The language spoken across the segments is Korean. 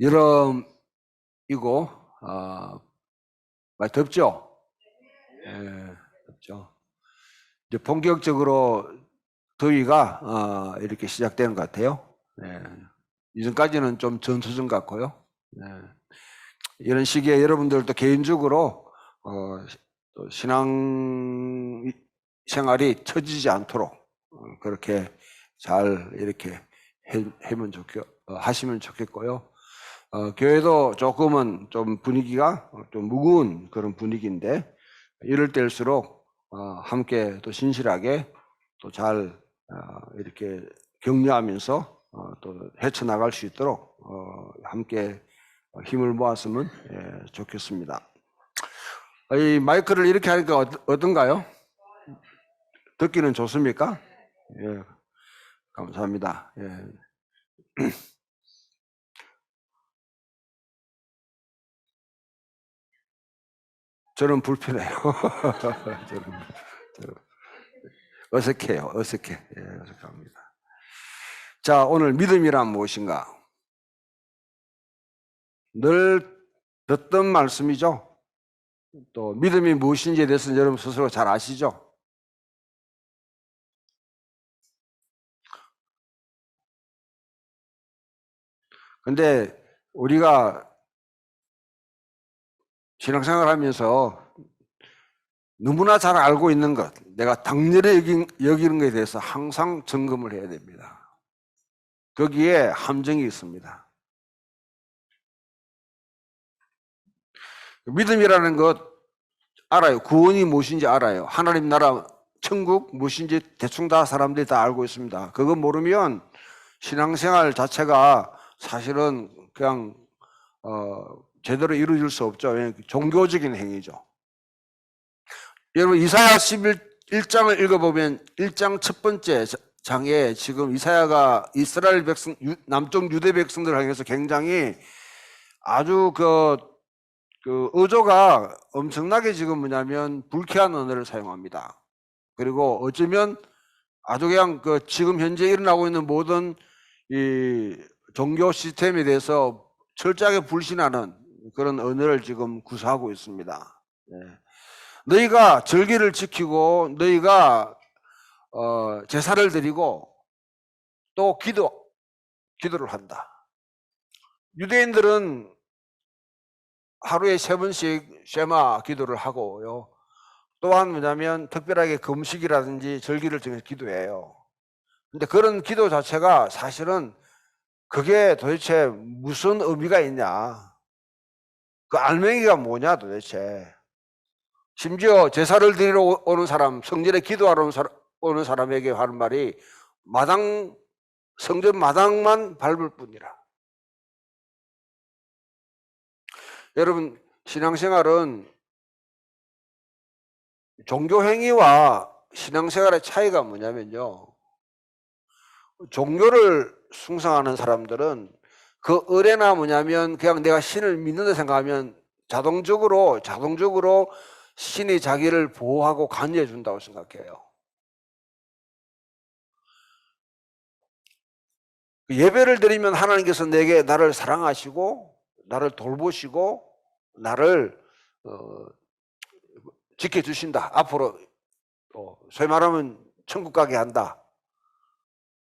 여름이고 많이 덥죠? 예, 덥죠. 이제 본격적으로 더위가 이렇게 시작되는 것 같아요. 예. 이전까지는 좀 전투전 같고요. 예. 이런 시기에 여러분들도 개인적으로 또 신앙 생활이 처지지 않도록 그렇게 잘 이렇게 하시면 좋겠고요. 교회도 조금은 좀 분위기가 좀 무거운 그런 분위기인데 이럴 때일수록 함께 또 신실하게 또 잘 이렇게 격려하면서 또 헤쳐나갈 수 있도록 함께 힘을 모았으면 좋겠습니다. 이 마이크를 이렇게 하니까 어떤가요? 듣기는 좋습니까? 예, 감사합니다. 예. 저는 불편해요. 저는 어색해요. 어색해. 예, 어색합니다. 자, 오늘 믿음이란 무엇인가? 늘 듣던 말씀이죠. 또 믿음이 무엇인지에 대해서는 여러분 스스로 잘 아시죠? 근데 우리가 신앙생활 하면서 너무나 잘 알고 있는 것, 내가 당연히 여기는 것에 대해서 항상 점검을 해야 됩니다. 거기에 함정이 있습니다. 믿음이라는 것 알아요. 구원이 무엇인지 알아요. 하나님 나라, 천국 무엇인지 대충 다 사람들이 다 알고 있습니다. 그거 모르면 신앙생활 자체가 사실은 그냥 제대로 이루어질 수 없죠. 종교적인 행위죠. 여러분 이사야 11장을 읽어보면 1장 첫 번째 장에 지금 이사야가 이스라엘 백성, 남쪽 유대 백성들을 향해서 굉장히 아주 그 어조가 엄청나게 지금 뭐냐면 불쾌한 언어를 사용합니다. 그리고 어쩌면 아주 그냥 지금 현재 일어나고 있는 모든 이 종교 시스템에 대해서 철저하게 불신하는 그런 언어를 지금 구사하고 있습니다. 네. 너희가 절기를 지키고 너희가 제사를 드리고 또 기도를 한다. 유대인들은 하루에 3번씩 쉐마 기도를 하고요. 또한 뭐냐면 특별하게 금식이라든지 절기를 정해서 기도해요. 근데 그런 기도 자체가 사실은 그게 도대체 무슨 의미가 있냐? 그 알맹이가 뭐냐 도대체? 심지어 제사를 드리러 오는 사람, 성전에 기도하러 오는 사람에게 하는 말이 성전 마당만 밟을 뿐이라. 여러분 신앙생활은 종교행위와 신앙생활의 차이가 뭐냐면요. 종교를 숭상하는 사람들은 그 의뢰나 뭐냐면 그냥 내가 신을 믿는다 생각하면 자동적으로 신이 자기를 보호하고 관여해 준다고 생각해요. 예배를 드리면 하나님께서 나를 사랑하시고 나를 돌보시고 나를 지켜주신다. 앞으로 소위 말하면 천국 가게 한다.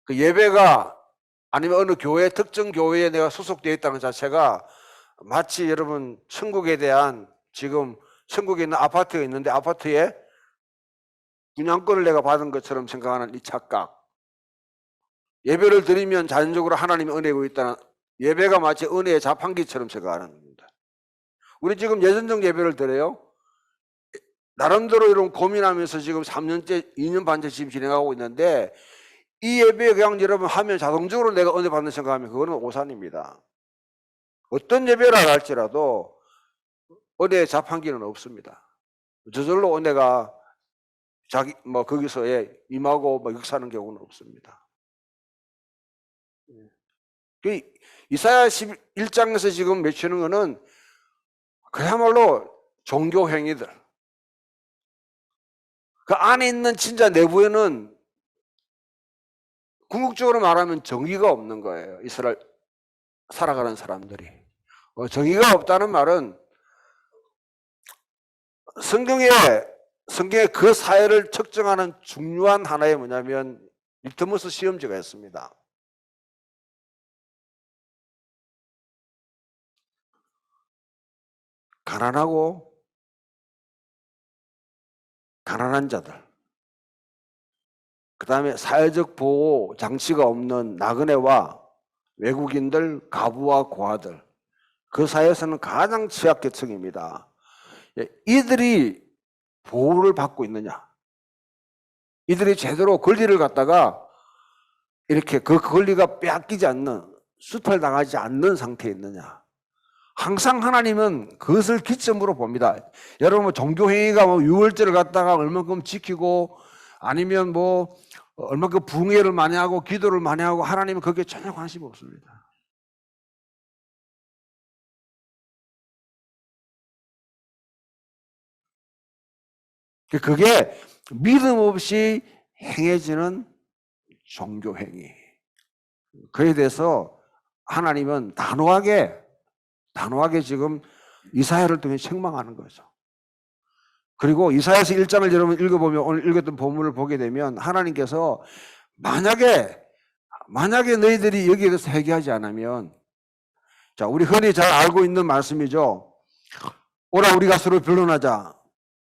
그 예배가 아니면 어느 교회 특정 교회에 내가 소속되어 있다는 자체가 마치 여러분 천국에 대한 지금 천국에 있는 아파트가 있는데 아파트에 분양권을 내가 받은 것처럼 생각하는 이 착각. 예배를 드리면 자연적으로 하나님의 은혜가 있다는 예배가 마치 은혜의 자판기처럼 생각하는 겁니다. 우리 지금 예전적 예배를 드려요. 나름대로 이런 고민하면서 지금 3년째, 2년 반째 지금 진행하고 있는데 이 예배 그냥 여러분 하면 자동적으로 내가 은혜 받는 생각하면 그거는 오산입니다. 어떤 예배를 할지라도 은혜의 자판기는 없습니다. 저절로 은혜가 거기서 임하고 역사하는 경우는 없습니다. 이사야 11장에서 지금 맺히는 거는 그야말로 종교 행위들. 그 안에 있는 진짜 내부에는 궁극적으로 말하면 정의가 없는 거예요. 이스라엘 살아가는 사람들이. 정의가 없다는 말은 성경에 그 사회를 측정하는 중요한 하나의 뭐냐면 리트머스 시험지가 있습니다. 가난한 자들, 그 다음에 사회적 보호 장치가 없는 나그네와 외국인들, 가부와 고아들, 그 사회에서는 가장 취약계층입니다. 이들이 보호를 받고 있느냐, 이들이 제대로 권리를 갖다가 이렇게 그 권리가 빼앗기지 않는, 수탈당하지 않는 상태에 있느냐. 항상 하나님은 그것을 기점으로 봅니다. 여러분 종교행위가 뭐 유월절을 갖다가 얼마큼 지키고 아니면 뭐 얼마큼 붕해를 많이 하고 기도를 많이 하고, 하나님은 거기에 전혀 관심이 없습니다. 그게 믿음 없이 행해지는 종교행위. 그에 대해서 하나님은 단호하게 지금 이사야를 통해 책망하는 거죠. 그리고 이사야서 1장을 여러분 읽어보면, 오늘 읽었던 본문을 보게 되면 하나님께서 만약에 너희들이 여기에 대해서 회개하지 않으면, 자, 우리 흔히 잘 알고 있는 말씀이죠. 오라 우리가 서로 변론하자.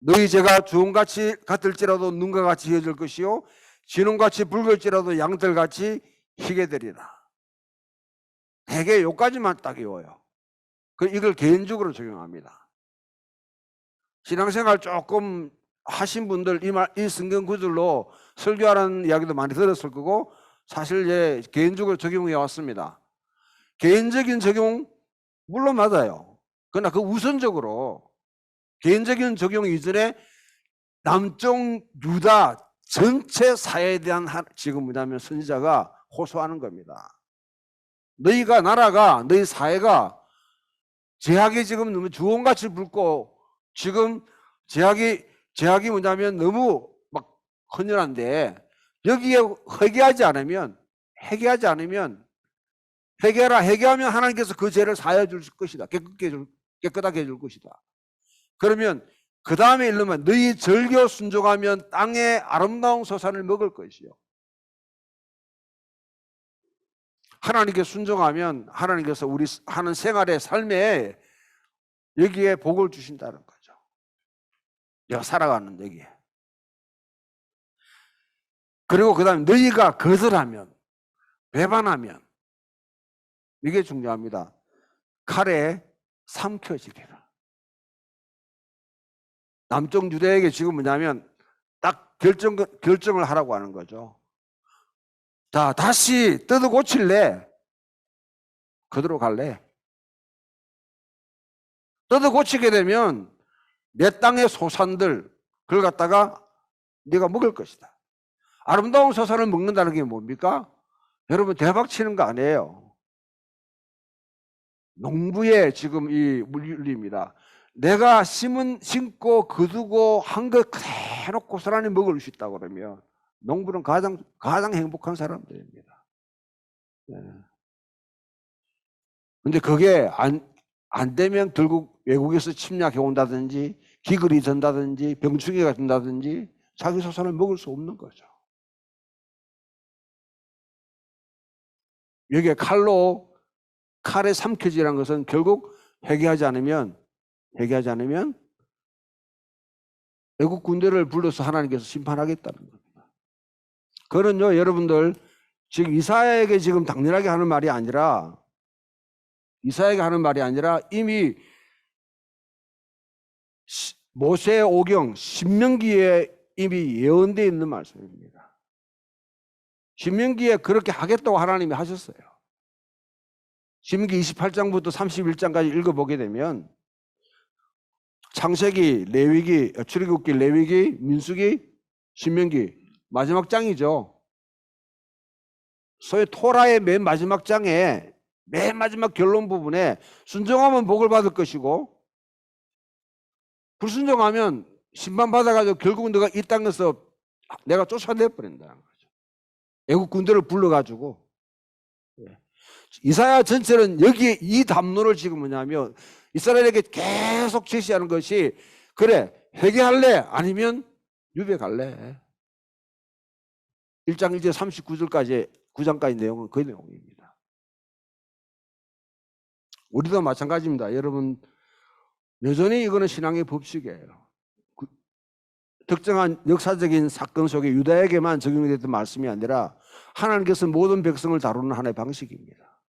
너희 죄가 주홍같이 같을지라도 눈과 같이 헤어질 것이요 진홍같이 붉을지라도 양털같이 희게 되리라. 대개 요까지만 딱 외워요. 이걸 개인적으로 적용합니다. 신앙생활 조금 하신 분들 이 성경 구절로 설교하는 이야기도 많이 들었을 거고, 사실 이제 개인적으로 적용해 왔습니다. 개인적인 적용 물론 맞아요. 그러나 그 우선적으로 개인적인 적용 이전에 남쪽 유다 전체 사회에 대한 지금 뭐냐면 선지자가 호소하는 겁니다. 너희가, 나라가, 너희 사회가 제약이 지금 너무 주홍같이 붉고, 지금 제약이 뭐냐면 너무 막 헌혈한데, 여기에 회개하지 않으면 회개하면 하나님께서 그 죄를 사하여 줄 것이다. 깨끗하게 해줄 것이다. 그러면 그 다음에 이르면 너희 절교 순종하면 땅의 아름다운 소산을 먹을 것이요. 하나님께 순종하면 하나님께서 우리 하는 생활의 삶에 여기에 복을 주신다는 거죠. 내가 살아가는 여기에. 그리고 그 다음에 너희가 거절하면, 배반하면, 이게 중요합니다. 칼에 삼켜지리라. 남쪽 유대에게 지금 뭐냐면 딱 결정을 하라고 하는 거죠. 자, 다시 뜯어 고칠래? 그대로 갈래? 뜯어 고치게 되면 내 땅의 소산들, 그걸 갖다가 네가 먹을 것이다. 아름다운 소산을 먹는다는 게 뭡니까? 여러분 대박 치는 거 아니에요. 농부의 지금 이 물리입니다. 내가 심고 거두고 한 것 그대로 고스란히 먹을 수 있다고 그러면 농부는 가장 행복한 사람들입니다. 근데 그게 안 되면 결국 외국에서 침략해 온다든지 기글이 된다든지 병충해가 된다든지 자기 소산을 먹을 수 없는 거죠. 여기에 칼에 삼켜지라는 것은 결국 회개하지 않으면 외국 군대를 불러서 하나님께서 심판하겠다는 겁니다. 그거는요, 여러분들 지금 이사야에게 지금 당연하게 하는 말이 아니라 이미 모세 오경 신명기에 이미 예언되어 있는 말씀입니다. 신명기에 그렇게 하겠다고 하나님이 하셨어요. 신명기 28장부터 31장까지 읽어보게 되면 창세기, 레위기, 출애굽기, 레위기, 민수기, 신명기 마지막 장이죠. 소위 토라의 맨 마지막 장에 맨 마지막 결론 부분에 순종하면 복을 받을 것이고 불순종하면 심판받아가지고 결국은 너가 이 땅에서 내가 쫓아내 버린다는 거죠. 애국 군대를 불러가지고. 이사야 전체는 여기에 이 담론을 지금 뭐냐면 이스라엘에게 계속 제시하는 것이 그래 회개할래 아니면 유배갈래. 1장 1절 39절까지 9장까지 내용은 그 내용입니다. 우리도 마찬가지입니다. 여러분 여전히 이거는 신앙의 법칙이에요. 특정한 역사적인 사건 속에 유다에게만 적용이 됐던 말씀이 아니라 하나님께서 모든 백성을 다루는 하나의 방식입니다.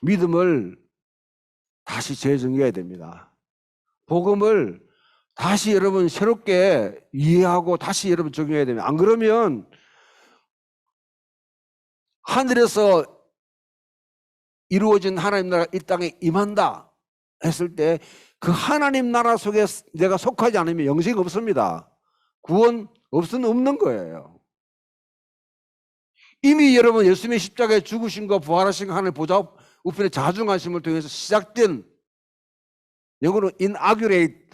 믿음을 다시 재정해야 됩니다. 복음을 다시 여러분 새롭게 이해하고 다시 여러분 적용해야 됩니다. 안 그러면 하늘에서 이루어진 하나님 나라가 이 땅에 임한다 했을 때 그 하나님 나라 속에 내가 속하지 않으면 영생이 없습니다. 구원 없는 거예요. 이미 여러분 예수님의 십자가에 죽으신 거 부활하신 거 하나님 보좌 우편에 자중하심을 통해서 시작된 영어로 inaugurate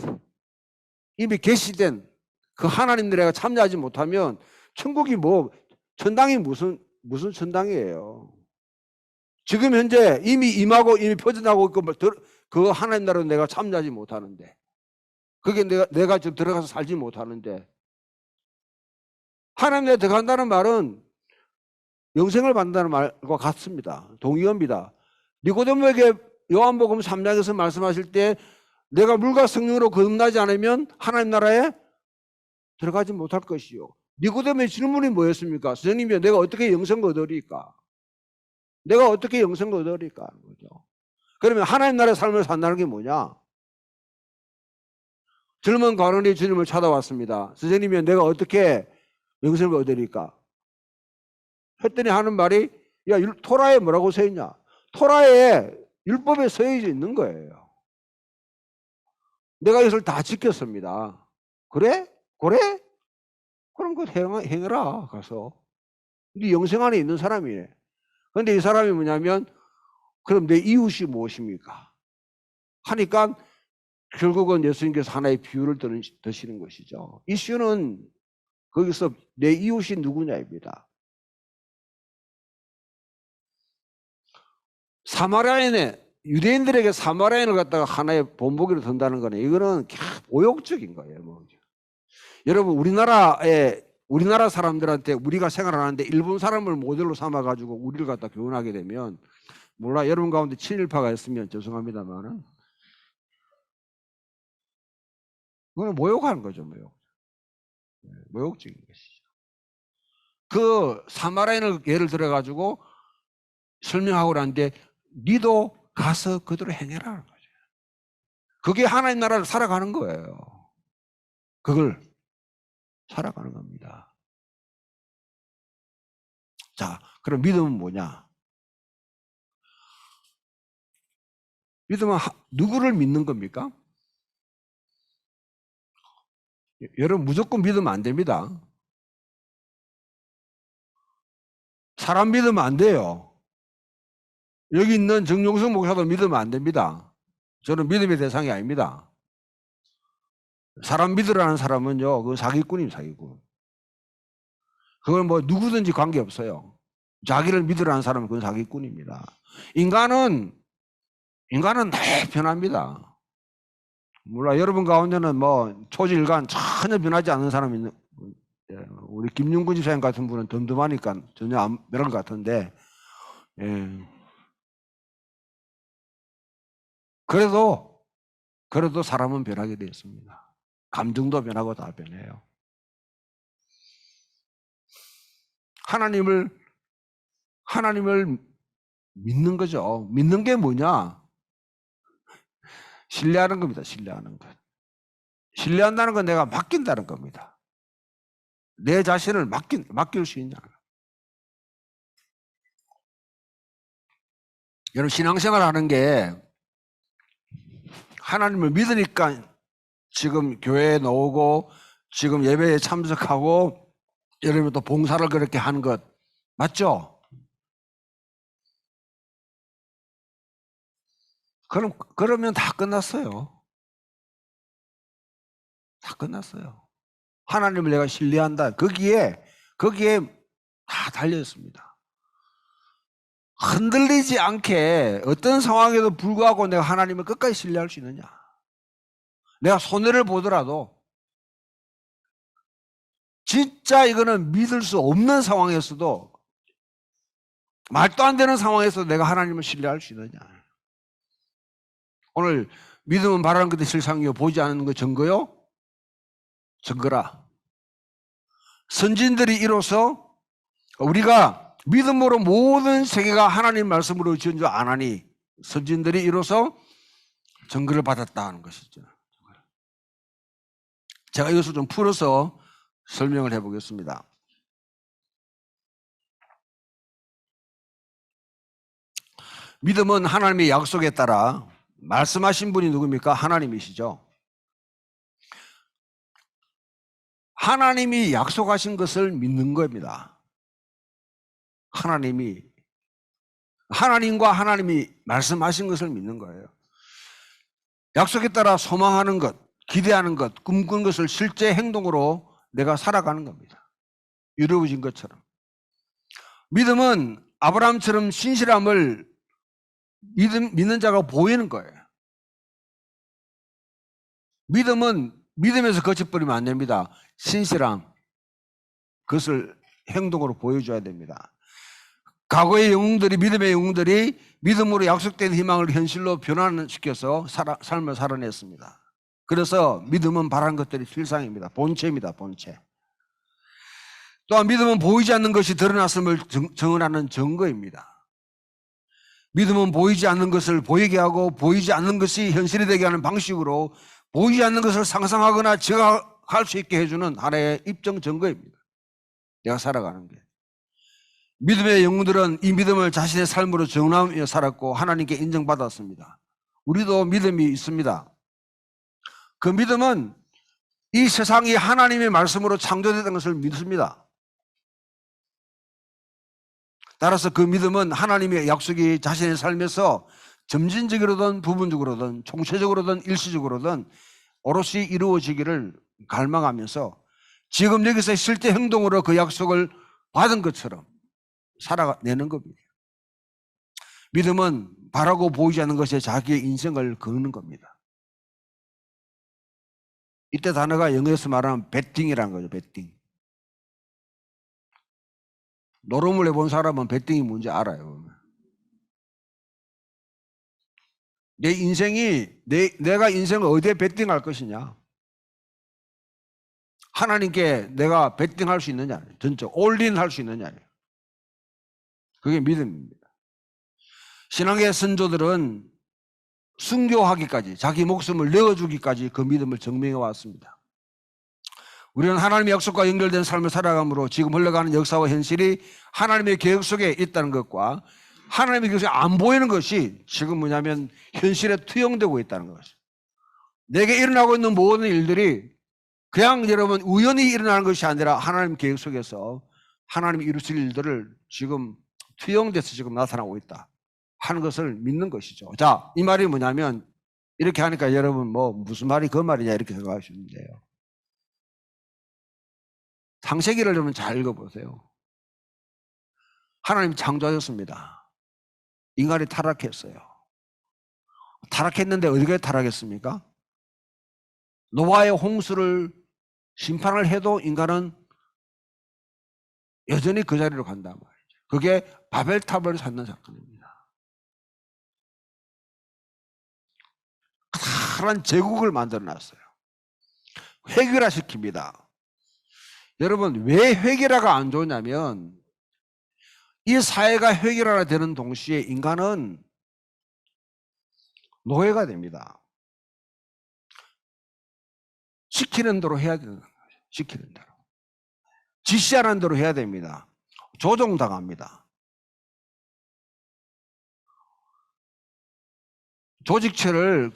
이미 계시된 그 하나님 나라가 참여하지 못하면 천국이 뭐 천당이 무슨 천당이에요. 지금 현재 이미 임하고 이미 퍼져나가고 있고 그 하나님 나라로 내가 참여하지 못하는데 그게 내가 지금 들어가서 살지 못하는데 하나님 나라에 들어간다는 말은 영생을 받는다는 말과 같습니다. 동의어입니다. 니고데모에게 요한복음 3장에서 말씀하실 때 내가 물과 성령으로 거듭나지 않으면 하나님 나라에 들어가지 못할 것이요. 니고데모의 질문이 뭐였습니까? 선생님이요, 내가 어떻게 영생을 얻으리까? 내가 어떻게 영생을 얻으리까? 하는 거죠. 그러면 하나님 나라의 삶을 산다는 게 뭐냐? 젊은 가론이 주님을 찾아왔습니다. 선생님이요, 내가 어떻게 영생을 얻으리까? 했더니 하는 말이 야, 토라에 뭐라고 써 있냐? 토라에 율법에 써 있는 거예요. 내가 이것을 다 지켰습니다. 그래? 그래? 그럼 그거 행해라 가서. 네 영생 안에 있는 사람이네. 그런데 이 사람이 뭐냐면 그럼 내 이웃이 무엇입니까? 하니까 결국은 예수님께서 하나의 비유를 드시는 것이죠. 이슈는 거기서 내 이웃이 누구냐입니다. 사마리아인의 유대인들에게 사마리아인을 갖다가 하나의 본보기로 든다는 거는 이거는 모욕적인 거예요. 뭐. 여러분 우리나라 사람들한테 우리가 생활하는데 일본 사람을 모델로 삼아가지고 우리를 갖다 교훈하게 되면 몰라 여러분 가운데 친일파가 있으면 죄송합니다만은 그건 모욕하는 거죠. 모욕적인 것이죠. 그 사마리아인을 예를 들어가지고 설명하고 나는데 니도 가서 그대로 행해라는 거죠. 그게 하나님 나라를 살아가는 거예요. 그걸 살아가는 겁니다. 자, 그럼 믿음은 뭐냐? 믿음은 누구를 믿는 겁니까? 여러분 무조건 믿으면 안 됩니다. 사람 믿으면 안 돼요. 여기 있는 정용석 목사도 믿으면 안 됩니다. 저는 믿음의 대상이 아닙니다. 사람 믿으라는 사람은요, 그건 사기꾼입니다, 사기꾼. 그걸 뭐 누구든지 관계없어요. 자기를 믿으라는 사람은 그건 사기꾼입니다. 인간은 다 변합니다. 몰라 여러분 가운데는 뭐 초지일관 전혀 변하지 않는 사람이 있는 우리 김윤근 집사님 같은 분은 덤덤하니까 전혀 안 변한 것 같은데 그래도 사람은 변하게 되어 있습니다. 감정도 변하고 다 변해요. 하나님을 믿는 거죠. 믿는 게 뭐냐? 신뢰하는 겁니다. 신뢰하는 것. 신뢰한다는 건 내가 맡긴다는 겁니다. 내 자신을 맡길 수 있냐. 여러분 신앙생활 하는 게 하나님을 믿으니까 지금 교회에 나오고 지금 예배에 참석하고 여러분 또 봉사를 그렇게 하는 것 맞죠? 그러면 다 끝났어요. 다 끝났어요. 하나님을 내가 신뢰한다. 거기에 다 달려 있습니다. 흔들리지 않게 어떤 상황에도 불구하고 내가 하나님을 끝까지 신뢰할 수 있느냐. 내가 손해를 보더라도 진짜 이거는 믿을 수 없는 상황에서도, 말도 안 되는 상황에서 내가 하나님을 신뢰할 수 있느냐. 오늘 믿음은 바라는 것의 실상이요 보지 않는 것 증거요? 증거라. 선진들이 이로써 우리가 믿음으로 모든 세계가 하나님 말씀으로 지은 줄 아나니 선진들이 이로써 증거를 받았다 하는 것이죠. 제가 이것을 좀 풀어서 설명을 해보겠습니다. 믿음은 하나님의 약속에 따라, 말씀하신 분이 누굽니까? 하나님이시죠. 하나님이 약속하신 것을 믿는 겁니다. 하나님과 하나님이 말씀하신 것을 믿는 거예요. 약속에 따라 소망하는 것, 기대하는 것, 꿈꾸는 것을 실제 행동으로 내가 살아가는 겁니다. 이루어진 것처럼. 믿음은 아브라함처럼 신실함을 믿는 자가 보이는 거예요. 믿음은 믿음에서 거쳐버리면 안 됩니다. 신실함, 그것을 행동으로 보여줘야 됩니다. 과거의 영웅들이, 믿음의 영웅들이 믿음으로 약속된 희망을 현실로 변환시켜서 삶을 살아냈습니다. 그래서 믿음은 바라는 것들이 실상입니다. 본체입니다. 본체. 또한 믿음은 보이지 않는 것이 드러났음을 증언하는 증거입니다. 믿음은 보이지 않는 것을 보이게 하고 보이지 않는 것이 현실이 되게 하는 방식으로 보이지 않는 것을 상상하거나 지각할 수 있게 해주는 하나의 입증 증거입니다. 내가 살아가는 게. 믿음의 영웅들은 이 믿음을 자신의 삶으로 정함하며 살았고 하나님께 인정받았습니다. 우리도 믿음이 있습니다. 그 믿음은 이 세상이 하나님의 말씀으로 창조됐던 것을 믿습니다. 따라서 그 믿음은 하나님의 약속이 자신의 삶에서 점진적으로든 부분적으로든 총체적으로든 일시적으로든 오롯이 이루어지기를 갈망하면서 지금 여기서 실제 행동으로 그 약속을 받은 것처럼 살아내는 겁니다. 믿음은 바라고 보이지 않는 것에 자기의 인생을 거는 겁니다. 이때 단어가 영어에서 말하는 베팅이라는 거죠. 베팅. 노름을 해본 사람은 베팅이 뭔지 알아요. 내 인생이 내가 인생을 어디에 베팅할 것이냐, 하나님께 내가 베팅할 수 있느냐, 전적 올인할 수 있느냐, 그게 믿음입니다. 신앙의 선조들은 순교하기까지, 자기 목숨을 내어주기까지 그 믿음을 증명해 왔습니다. 우리는 하나님의 약속과 연결된 삶을 살아감으로 지금 흘러가는 역사와 현실이 하나님의 계획 속에 있다는 것과 하나님의 계획이 안 보이는 것이 지금 뭐냐면 현실에 투영되고 있다는 것이죠. 내게 일어나고 있는 모든 일들이 그냥 여러분 우연히 일어나는 것이 아니라 하나님 계획 속에서 하나님이 이루실 일들을 지금 투영돼서 지금 나타나고 있다 하는 것을 믿는 것이죠. 자, 이 말이 뭐냐면 이렇게 하니까 여러분 뭐 무슨 말이 그 말이냐 이렇게 생각하시면 돼요. 창세기를 여러분 잘 읽어보세요. 하나님 창조하셨습니다. 인간이 타락했어요. 타락했는데 어디가 타락했습니까? 노아의 홍수를 심판을 해도 인간은 여전히 그 자리로 간단 말이죠. 그게 바벨탑을 쌓는 사건입니다. 커다란 제국을 만들어놨어요. 획일화시킵니다. 여러분 왜 획일화가 안 좋냐면 이 사회가 획일화가 되는 동시에 인간은 노예가 됩니다. 시키는 대로 해야 되는 거예요. 시키는 대로. 지시하는 대로 해야 됩니다. 조종당합니다. 조직체를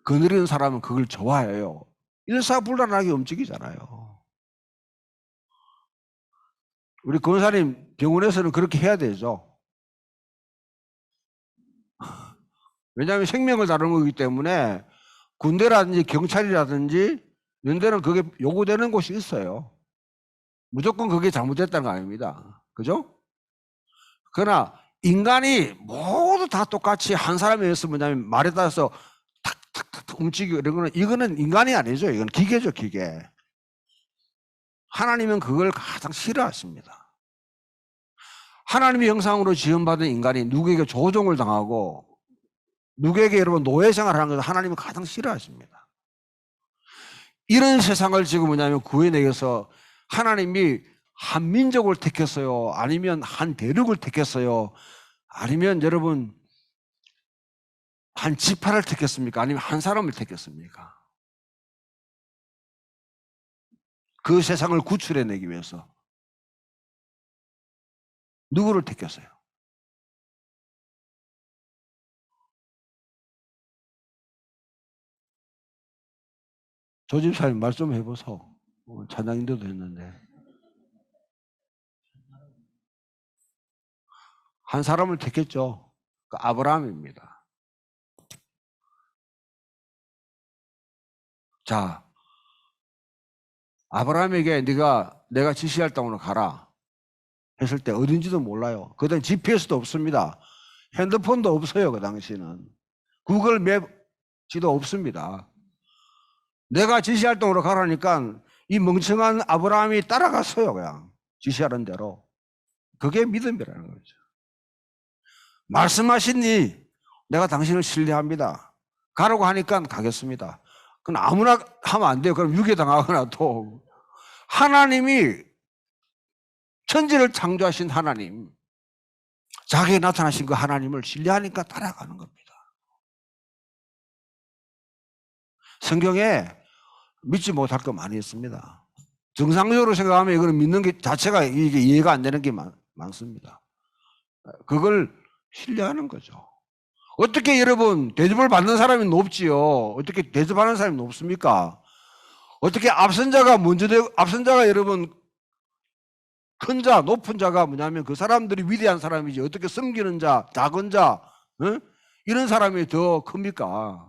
거느리는 사람은 그걸 좋아해요. 일사불란하게 움직이잖아요. 우리 권사님 병원에서는 그렇게 해야 되죠. 왜냐하면 생명을 다루는 거기 때문에 군대라든지 경찰이라든지 이런 데는 그게 요구되는 곳이 있어요. 무조건 그게 잘못됐다는 거 아닙니다. 그죠? 그러나 인간이 모두 다 똑같이 한 사람에 의해서 뭐냐면 말에 따라서 탁탁탁 움직이고 이런 거는 이거는 인간이 아니죠. 이건 기계죠, 기계. 하나님은 그걸 가장 싫어하십니다. 하나님의 형상으로 지음받은 인간이 누구에게 조종을 당하고 누구에게 여러분 노예 생활을 하는 것을 하나님은 가장 싫어하십니다. 이런 세상을 지금 뭐냐면 구해내서 하나님이 한 민족을 택했어요? 아니면 한 대륙을 택했어요? 아니면 여러분 한 지파를 택했습니까? 아니면 한 사람을 택했습니까? 그 세상을 구출해내기 위해서 누구를 택했어요? 조 집사님 말 좀 해보소. 찬양인도도 했는데 한 사람을 택했죠. 그 아브라함입니다. 자, 아브라함에게 내가 지시할 땅으로 가라 했을 때 어딘지도 몰라요. 그땐 GPS도 없습니다. 핸드폰도 없어요. 그 당시는 구글 맵 지도 없습니다. 내가 지시할 땅으로 가라니까 이 멍청한 아브라함이 따라갔어요. 그냥 지시하는 대로. 그게 믿음이라는 거죠. 말씀하시니 내가 당신을 신뢰합니다. 가라고 하니까 가겠습니다. 그럼 아무나 하면 안 돼요. 그럼 유괴당하거나 또. 하나님이 천지를 창조하신 하나님, 자기에 나타나신 그 하나님을 신뢰하니까 따라가는 겁니다. 성경에 믿지 못할 거 많이 있습니다. 정상적으로 생각하면 이거는 믿는 게 자체가 이게 이해가 안 되는 게 많습니다. 그걸 신뢰하는 거죠. 어떻게 여러분 대접을 받는 사람이 높지요? 어떻게 대접하는 사람이 높습니까? 어떻게 앞선 자가 앞선 자가 여러분 큰 자, 높은 자가 뭐냐면 그 사람들이 위대한 사람이지 어떻게 섬기는 자, 작은 자, 이런 사람이 더 큽니까?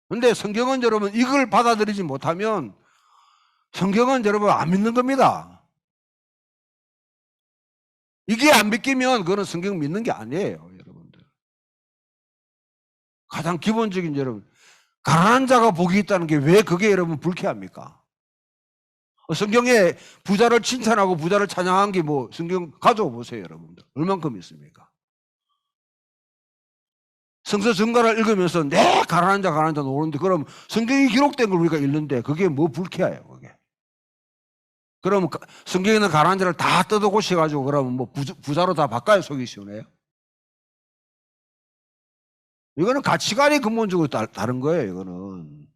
근데 성경은 여러분 이걸 받아들이지 못하면 성경은 여러분 안 믿는 겁니다. 이게 안 믿기면 그거는 성경 믿는 게 아니에요, 여러분들. 가장 기본적인 여러분, 가난한 자가 복이 있다는 게 왜 그게 여러분 불쾌합니까? 성경에 부자를 칭찬하고 부자를 찬양한 게 뭐 성경 가져와 보세요, 여러분들. 얼만큼 있습니까? 성서 전가를 읽으면서 내 가난한 자 오는데 그럼 성경이 기록된 걸 우리가 읽는데 그게 뭐 불쾌해요, 그게. 그럼 성경에 있는 가난한 자를 다 뜯어고쳐가지고 그러면 뭐 부자로 다 바꿔야 속이 시원해요? 이거는 가치관이 근본적으로 다른 거예요, 이거는.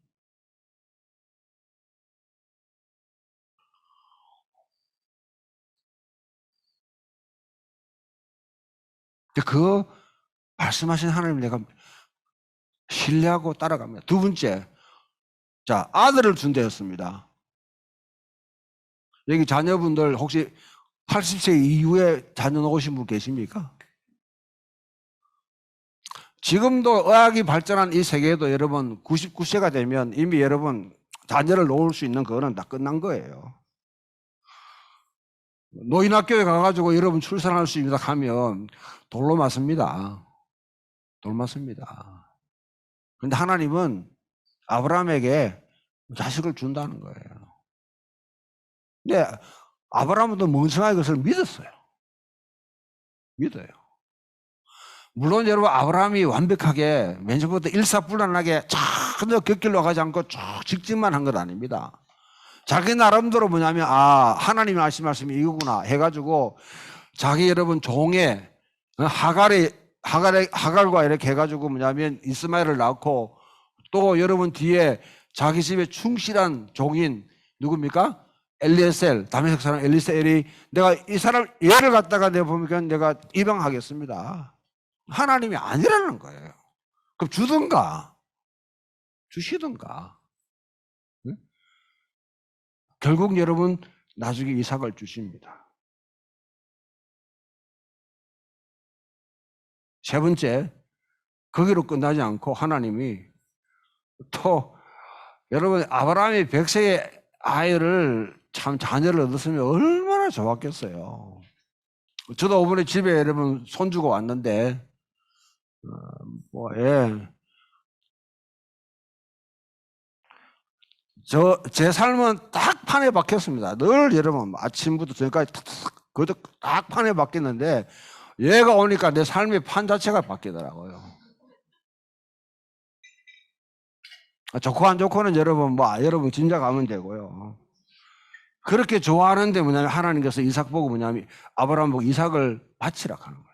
그 말씀하신 하나님 내가 신뢰하고 따라갑니다. 두 번째, 자, 아들을 준대였습니다. 여기 자녀분들 혹시 80세 이후에 자녀 놓으신 분 계십니까? 지금도 의학이 발전한 이 세계에도 여러분 99세가 되면 이미 여러분 자녀를 놓을 수 있는 거는 다 끝난 거예요. 노인학교에 가가지고 여러분 출산할 수 있다 하면 돌로 맞습니다. 돌 맞습니다. 그런데 하나님은 아브라함에게 자식을 준다는 거예요. 근데 아브라함도 멍청하게 그것을 믿었어요. 믿어요. 물론 여러분 아브라함이 완벽하게 맨 처음부터 일사불란하게 전혀 곁길로 가지 않고 쭉 직진만 한 건 아닙니다. 자기 나름대로 뭐냐면 하나님이 하신 말씀이 이거구나 해가지고 자기 여러분 종의 하갈과 이렇게 해가지고 뭐냐면 이스마엘을 낳고 또 여러분 뒤에 자기 집에 충실한 종인 누굽니까? 엘리에셀, 다메섹 사람 엘리에셀이 내가 이 사람 얘를 갖다가 내가 보니까 내가 입양하겠습니다. 하나님이 아니라는 거예요. 그럼 주든가 주시든가. 응? 결국 여러분 나중에 이삭을 주십니다. 세 번째, 거기로 끝나지 않고 하나님이 또 여러분 아브라함이 100세의 아이를 참 자녀를 얻었으면 얼마나 좋았겠어요. 저도 이번에 집에 여러분 손주가 왔는데 예. 제 삶은 딱 판에 박혔습니다. 늘 여러분 아침부터 저녁까지 그것도 딱 판에 박혔는데 얘가 오니까 내 삶의 판 자체가 바뀌더라고요. 좋고 안 좋고는 여러분 여러분 짐작하면 되고요. 그렇게 좋아하는데 뭐냐면 하나님께서 이삭 보고 뭐냐면 아브라함 보고 이삭을 바치라 하는 거예요.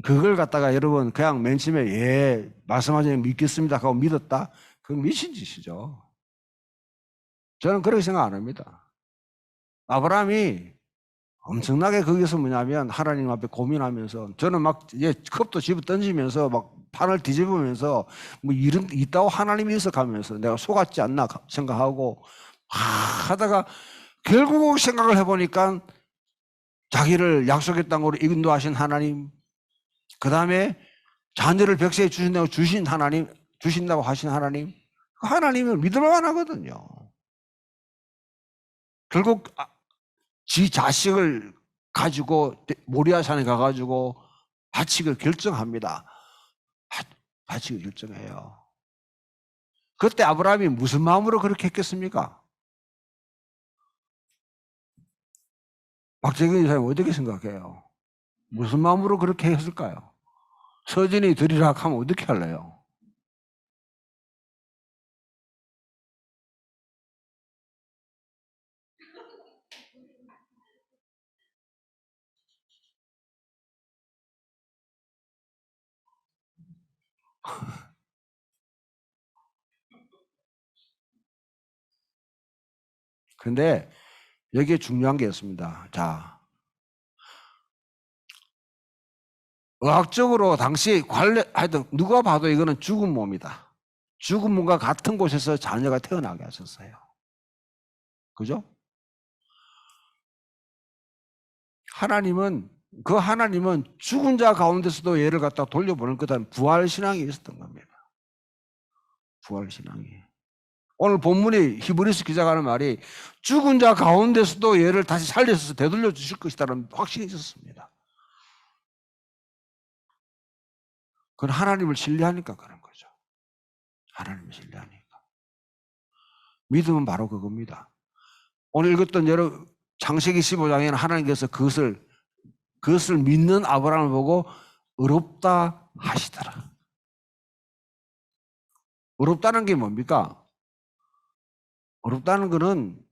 그걸 갖다가 여러분 그냥 맨 처음에 예 말씀하시니 믿겠습니다 하고 믿었다? 그건 미친 짓이죠. 저는 그렇게 생각 안 합니다. 아브라함이 엄청나게 거기서 뭐냐면 하나님 앞에 고민하면서 저는 막 컵도 집어 던지면서 막 판을 뒤집으면서 뭐 이런 있다고 하나님이 있어가면서 내가 속았지 않나 생각하고 하다가 결국 생각을 해보니까 자기를 약속의 땅으로 인도하신 하나님, 그 다음에 자녀를 백세에 주신다고 주신 하나님, 주신다고 하신 하나님, 그 하나님을 믿을만 하거든요. 결국 지 자식을 가지고 모리아산에 가가지고 바치기를 결정합니다. 바치기를 결정해요. 그때 아브라함이 무슨 마음으로 그렇게 했겠습니까? 박재근 이사님 어떻게 생각해요? 무슨 마음으로 그렇게 했을까요? 서진이 드리라 하면 어떻게 할래요? 근데 여기에 중요한 게 있습니다. 자, 의학적으로 당시 하여튼 누가 봐도 이거는 죽은 몸이다. 죽은 몸과 같은 곳에서 자녀가 태어나게 하셨어요. 그죠? 하나님은 죽은 자 가운데서도 얘를 갖다 돌려보낼 거다. 부활신앙이 있었던 겁니다. 부활신앙이. 오늘 본문이 히브리서 기자가 하는 말이 죽은 자 가운데서도 얘를 다시 살려서 되돌려 주실 것이다라는 확신이 있었습니다. 그건 하나님을 신뢰하니까 그런 거죠. 하나님을 신뢰하니까. 믿음은 바로 그겁니다. 오늘 읽었던 창세기 15장에는 하나님께서 그것을 믿는 아브라함을 보고 의롭다 하시더라. 의롭다는 게 뭡니까? 의롭다는 것은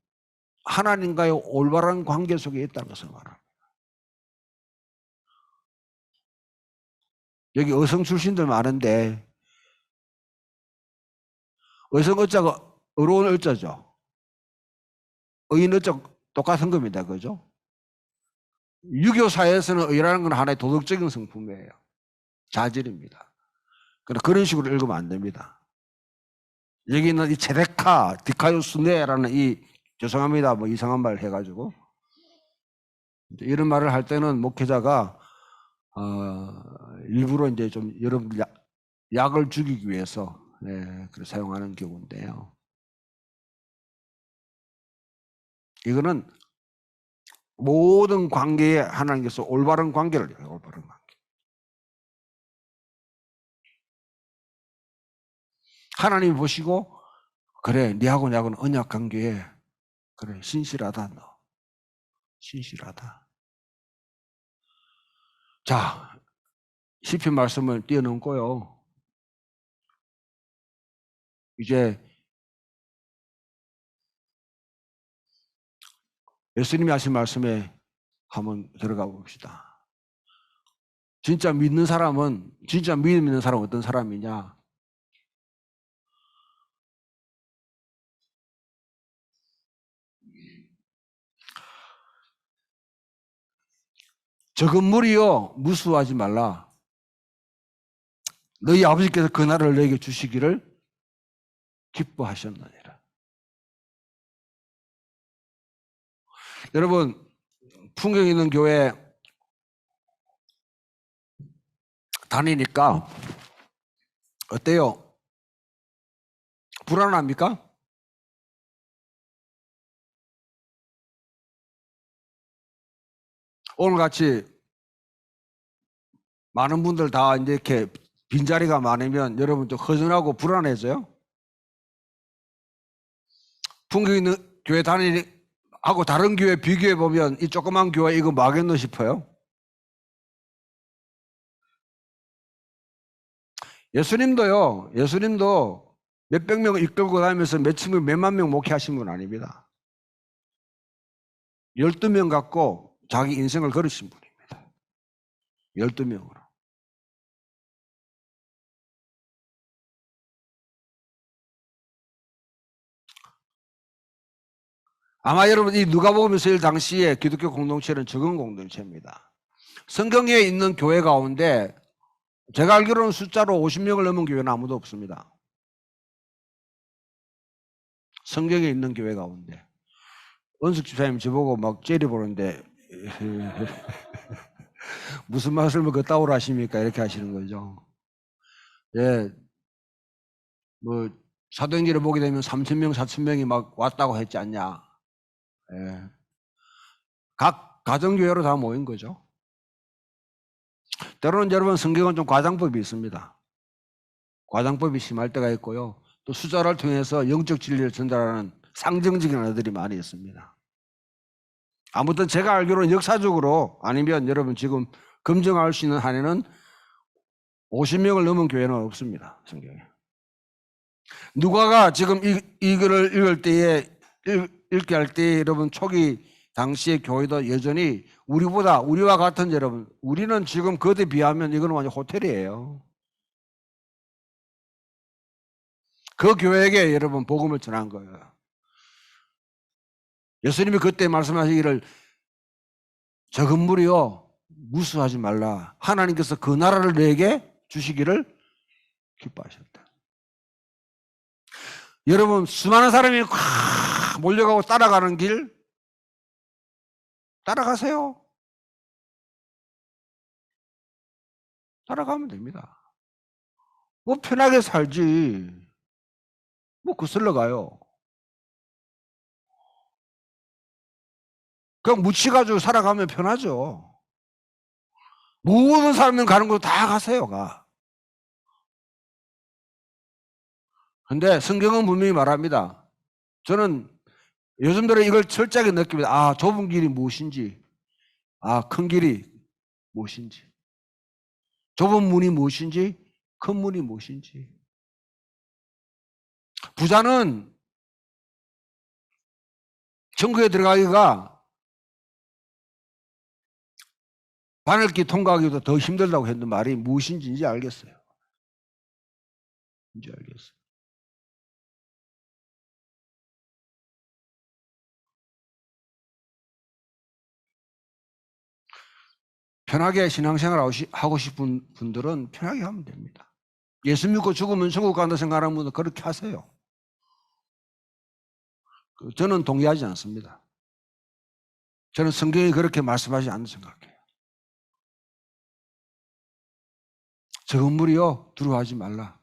하나님과의 올바른 관계 속에 있다는 것을 말합니다. 여기 의성 출신들 많은데 의성 어자가 의로운 어자죠. 의인 어자 똑같은 겁니다. 그죠? 유교 사회에서는 의라는 건 하나의 도덕적인 성품이에요. 자질입니다. 그런 식으로 읽으면 안 됩니다. 여기는 이 체데카, 디카요스네라는 죄송합니다. 뭐 이상한 말 해가지고 이런 말을 할 때는 목회자가 일부러 이제 좀 여러분들 약을 죽이기 위해서 사용하는 경우인데요. 이거는 모든 관계에 하나님께서 올바른 관계를 해요. 올바른 관계. 하나님 보시고 그래 네하고 나하고는 언약 관계에 그래 신실하다 너. 신실하다. 자, 시편 말씀을 띄워놓고요. 이제 예수님이 하신 말씀에 한번 들어가 봅시다. 진짜 믿는 사람은 어떤 사람이냐? 적은 무리여 무수하지 말라. 너희 아버지께서 그 나라를 너에게 주시기를 기뻐하셨느니라. 여러분 풍경 있는 교회 다니니까 어때요? 불안합니까? 오늘 같이 많은 분들 다 이제 이렇게 빈자리가 많으면 여러분 좀 허전하고 불안해져요? 풍기 있는 교회 다니하고 다른 교회 비교해 보면 이 조그만 교회 이거 뭐하겠노 싶어요? 예수님도 몇백 명 이끌고 다니면서 몇만 명 목회하신 분 아닙니다. 12명 갖고 자기 인생을 걸으신 분입니다. 12명으로. 아마 여러분 이 누가복음에서 일 당시에 기독교 공동체는 적은 공동체입니다. 성경에 있는 교회 가운데 제가 알기로는 숫자로 50명을 넘은 교회는 아무도 없습니다. 성경에 있는 교회 가운데. 은숙 집사님 저보고 막 째려보는데 무슨 말씀을 그따위로 하십니까? 이렇게 하시는 거죠. 예, 뭐 사도행전을 보게 되면 3,000명, 4,000명이 막 왔다고 했지 않냐. 예. 각 가정교회로 다 모인 거죠. 때로는 여러분 성경은 좀 과장법이 있습니다. 과장법이 심할 때가 있고요. 또 숫자를 통해서 영적 진리를 전달하는 상징적인 언어들이 많이 있습니다. 아무튼 제가 알기로는 역사적으로 아니면 여러분 지금 검증할 수 있는 한에는 50명을 넘은 교회는 없습니다. 성경에. 누가가 지금 이거를 읽을 때에 읽게 할 때 여러분 초기 당시의 교회도 여전히 우리와 같은 여러분, 우리는 지금 그때 비하면 이거는 완전 호텔이에요. 그 교회에게 여러분 복음을 전한 거예요. 예수님이 그때 말씀하시기를 저 건물이요 무수하지 말라. 하나님께서 그 나라를 내게 주시기를 기뻐하셨다. 여러분 수많은 사람이 콱 몰려가고 따라가는 길 따라가세요. 따라가면 됩니다. 뭐 편하게 살지 뭐 거슬러 가요. 그냥 묻혀가지고 살아가면 편하죠. 모든 사람은 가는 곳 다 가세요. 가. 근데 성경은 분명히 말합니다. 저는 요즘 들어 이걸 철저하게 느낍니다. 아, 좁은 길이 무엇인지, 아, 큰 길이 무엇인지, 좁은 문이 무엇인지, 큰 문이 무엇인지. 부자는 천국에 들어가기가 바늘길 통과하기보다 더 힘들다고 했는 말이 무엇인지 이제 알겠어요. 이제 알겠어요. 편하게 신앙생활 하고 싶은 분들은 편하게 하면 됩니다. 예수 믿고 죽으면 천국 간다 생각하는 분은 그렇게 하세요. 저는 동의하지 않습니다. 저는 성경이 그렇게 말씀하지 않는 생각해요. 저 건물이요 두려워하지 말라.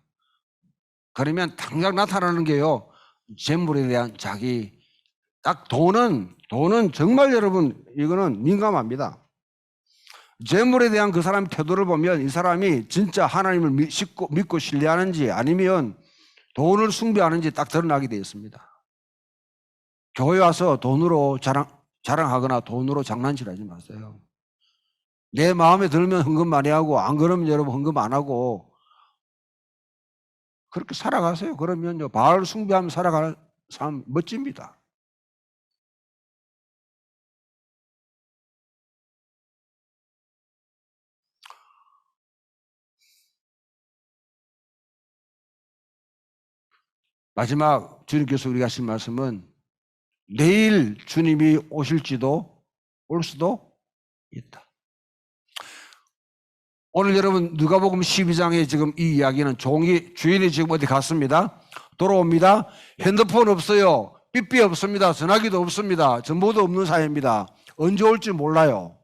그러면 당장 나타나는 게요 재물에 대한 자기 딱 돈은 정말 여러분 이거는 민감합니다. 재물에 대한 그 사람의 태도를 보면 이 사람이 진짜 하나님을 믿고 신뢰하는지 아니면 돈을 숭배하는지 딱 드러나게 되어 있습니다. 교회 와서 돈으로 자랑하거나 돈으로 장난질하지 마세요. 내 마음에 들면 헌금 많이 하고 안 그러면 여러분 헌금 안 하고 그렇게 살아가세요. 그러면요 바알 숭배하며 살아가는 사람 멋집니다. 마지막 주님께서 우리가 하신 말씀은 내일 주님이 오실지도 올 수도 있다. 오늘 여러분 누가복음 12장에 지금 이 이야기는 주인이 지금 어디 갔습니다. 돌아옵니다. 핸드폰 없어요. 삐삐 없습니다. 전화기도 없습니다. 정보도 없는 사이입니다. 언제 올지 몰라요.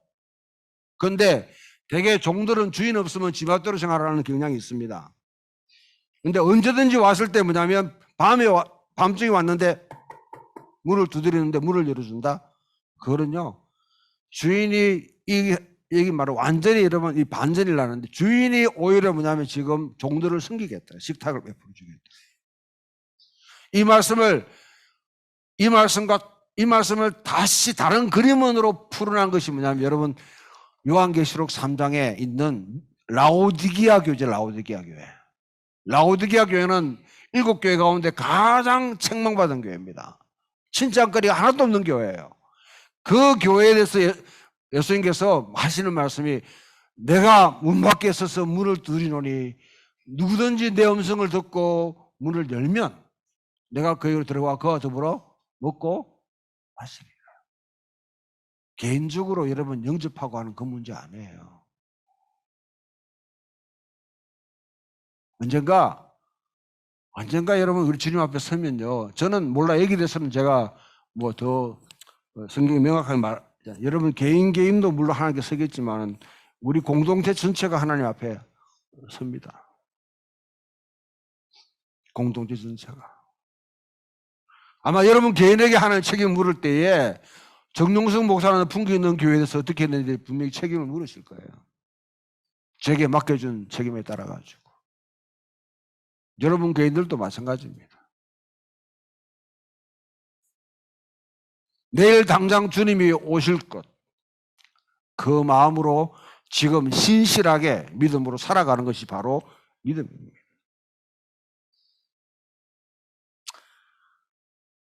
그런데 대개 종들은 주인 없으면 지 맘대로 생활하는 경향이 있습니다. 근데 언제든지 왔을 때 뭐냐면 밤중에 왔는데 문을 두드리는데 문을 열어준다. 그거는요 주인이 여기 말로 완전히 여러분 이 반전이 나는데 주인이 오히려 뭐냐면 지금 종들을 섬기겠다. 식탁을 베풀어 주겠다. 이 말씀을 다시 다른 그림으로 풀어난 것이 뭐냐면 여러분 요한계시록 3장에 있는 라오디게아 교회, 라오디게아 교회. 라오디게아 교회는 7교회 가운데 가장 책망받은 교회입니다. 칭찬거리가 하나도 없는 교회예요. 그 교회에 대해서 예수님께서 하시는 말씀이 내가 문 밖에 서서 문을 두드리노니 누구든지 내 음성을 듣고 문을 열면 내가 그에게로 들어가 그와 더불어 먹고 마시리라. 개인적으로 여러분 영접하고 하는 그 문제 아니에요. 언젠가 여러분 우리 주님 앞에 서면요. 저는 몰라 여기 대해서는 제가 뭐 더 성경이 명확하게 여러분 개인도 물론 하나님께 서겠지만 우리 공동체 전체가 하나님 앞에 섭니다. 공동체 전체가. 아마 여러분 개인에게 하나님 책임을 물을 때에 정용석 목사라는 품격 있는 교회에서 어떻게 했는지 분명히 책임을 물으실 거예요. 제게 맡겨준 책임에 따라 가지고. 여러분 개인들도 마찬가지입니다. 내일 당장 주님이 오실 것, 그 마음으로 지금 신실하게 믿음으로 살아가는 것이 바로 믿음입니다.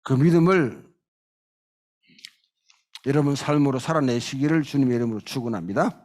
그 믿음을 여러분 삶으로 살아내시기를 주님의 이름으로 축원합니다.